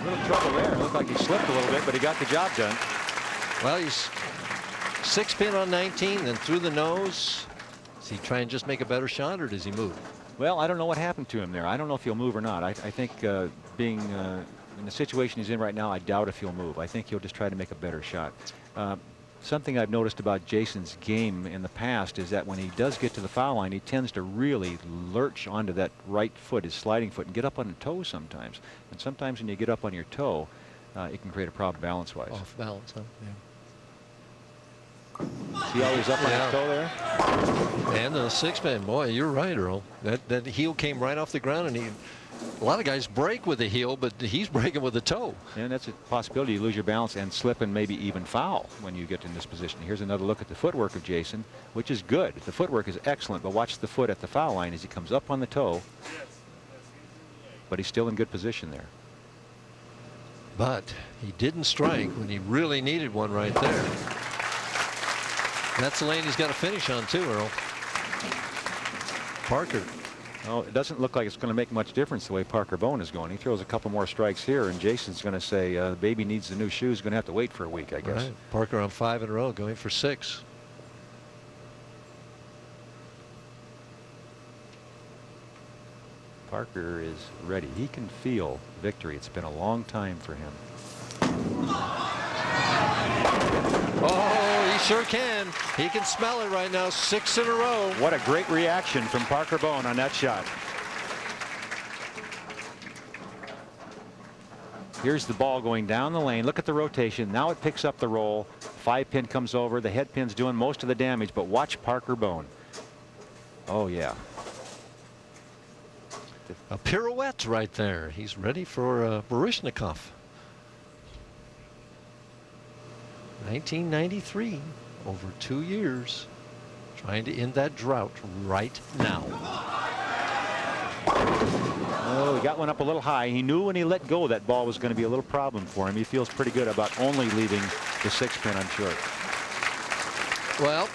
little trouble there. It looked like he slipped a little bit, but he got the job done. Well, he's 6-pin on 19, then through the nose. Does he try and just make a better shot, or does he move? Well, I don't know what happened to him there. I don't know if he'll move or not. I think being in the situation he's in right now, I doubt if he'll move. I think he'll just try to make a better shot. Something I've noticed about Jason's game in the past is that when he does get to the foul line, he tends to really lurch onto that right foot, his sliding foot, and get up on the toe sometimes. And sometimes when you get up on your toe, it can create a problem balance-wise. Off balance, huh? Yeah. See how he's up on his toe there? And the 6-pin, boy, you're right, Earl. That heel came right off the ground, and a lot of guys break with the heel, but he's breaking with the toe. And that's a possibility. You lose your balance and slip and maybe even foul when you get in this position. Here's another look at the footwork of Jason, which is good. The footwork is excellent, but watch the foot at the foul line as he comes up on the toe. But he's still in good position there. But he didn't strike when he really needed one right there. That's the lane he's got to finish on too, Earl. Parker. Well, it doesn't look like it's going to make much difference the way Parker Bohn is going. He throws a couple more strikes here, and Jason's going to say, the baby needs the new shoes. Going to have to wait for a week, I guess. Right. Parker on 5 in a row, going for 6. Parker is ready. He can feel victory. It's been a long time for him. Oh, he sure can. He can smell it right now. 6 in a row. What a great reaction from Parker Bohn on that shot. Here's the ball going down the lane. Look at the rotation. Now it picks up the roll. 5-pin comes over. The head pin's doing most of the damage, but watch Parker Bohn. Oh, yeah. A pirouette right there. He's ready for Baryshnikov. 1993, over 2 years, trying to end that drought right now. Oh, he got one up a little high. He knew when he let go that ball was going to be a little problem for him. He feels pretty good about only leaving the 6-pin on short. Well,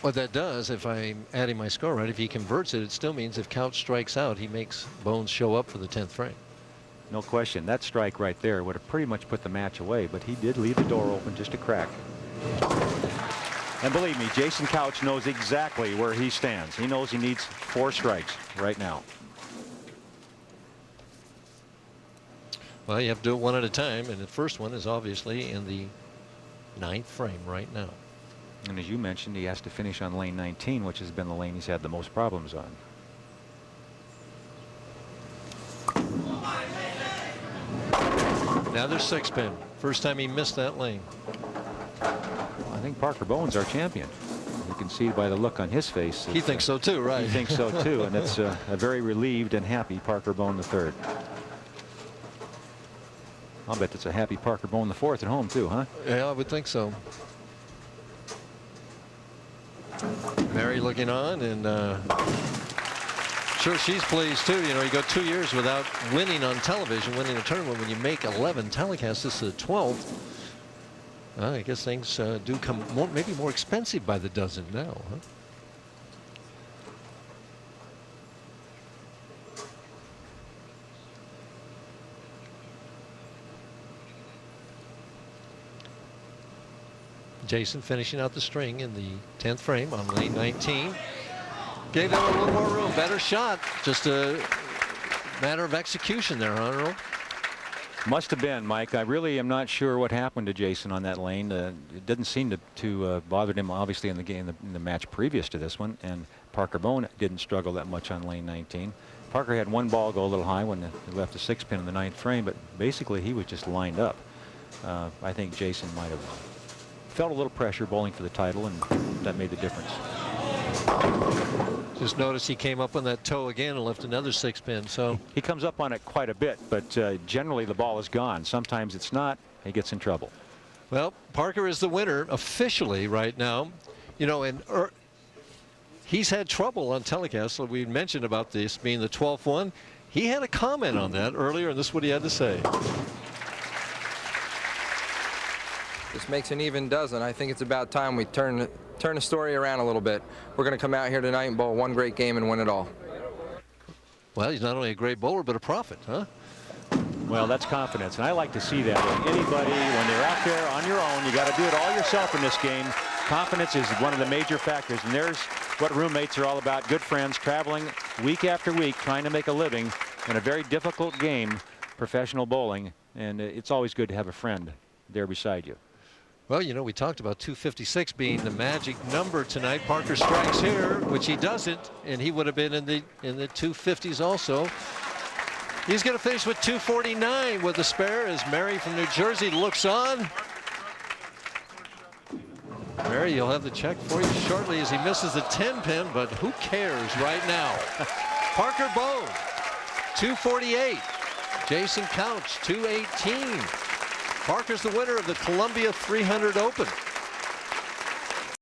what that does, if I'm adding my score right, if he converts it, it still means if Couch strikes out, he makes Bones show up for the 10th frame. No question. That strike right there would have pretty much put the match away, but he did leave the door open just a crack. And believe me, Jason Couch knows exactly where he stands. He knows he needs 4 strikes right now. Well, you have to do it one at a time, and the first one is obviously in the 9th frame right now. And as you mentioned, he has to finish on lane 19, which has been the lane he's had the most problems on. Another 6-pin. First time he missed that lane. I think Parker Bohn's our champion. You can see by the look on his face. He thinks so too, right? He thinks so too, and it's a very relieved and happy Parker Bohn III. I'll bet it's a happy Parker Bohn IV at home too, huh? Yeah, I would think so. Mary looking on, and sure she's pleased too. You know, you go 2 years without winning on television, winning a tournament. When you make 11 telecasts, this is the 12th. I guess things do come maybe more expensive by the dozen now, huh? Jason finishing out the string in the 10th frame on lane 19. Gave them a little more room. Better shot. Just a matter of execution there, huh, Earl? Must have been, Mike. I really am not sure what happened to Jason on that lane. It didn't seem to bother him, obviously, in the game, in the match previous to this one. And Parker Bohn didn't struggle that much on lane 19. Parker had one ball go a little high when he left the 6-pin in the 9th frame, but basically he was just lined up. I think Jason might have felt a little pressure bowling for the title, and that made the difference. Just notice he came up on that toe again and left another 6-pin. So he comes up on it quite a bit, but generally the ball is gone. Sometimes it's not. He gets in trouble. Well, Parker is the winner officially right now. You know, and he's had trouble on telecast. So we mentioned about this being the 12th one. He had a comment on that earlier, and this is what he had to say. This makes an even dozen. I think it's about time we turn the story around a little bit. We're going to come out here tonight and bowl one great game and win it all. Well, he's not only a great bowler, but a prophet, huh? Well, that's confidence, and I like to see that. When anybody, when they're out there on your own, you got to do it all yourself in this game. Confidence is one of the major factors, and there's what roommates are all about. Good friends traveling week after week, trying to make a living in a very difficult game, professional bowling, and it's always good to have a friend there beside you. Well, you know, we talked about 256 being the magic number tonight. Parker strikes here, which he doesn't, and he would have been in the 250s also. He's going to finish with 249 with the spare as Mary from New Jersey looks on. Mary, you'll have the check for you shortly as he misses the 10 pin, but who cares right now? Parker Bone, 248. Jason Couch, 218. Parker's the winner of the Columbia 300 Open.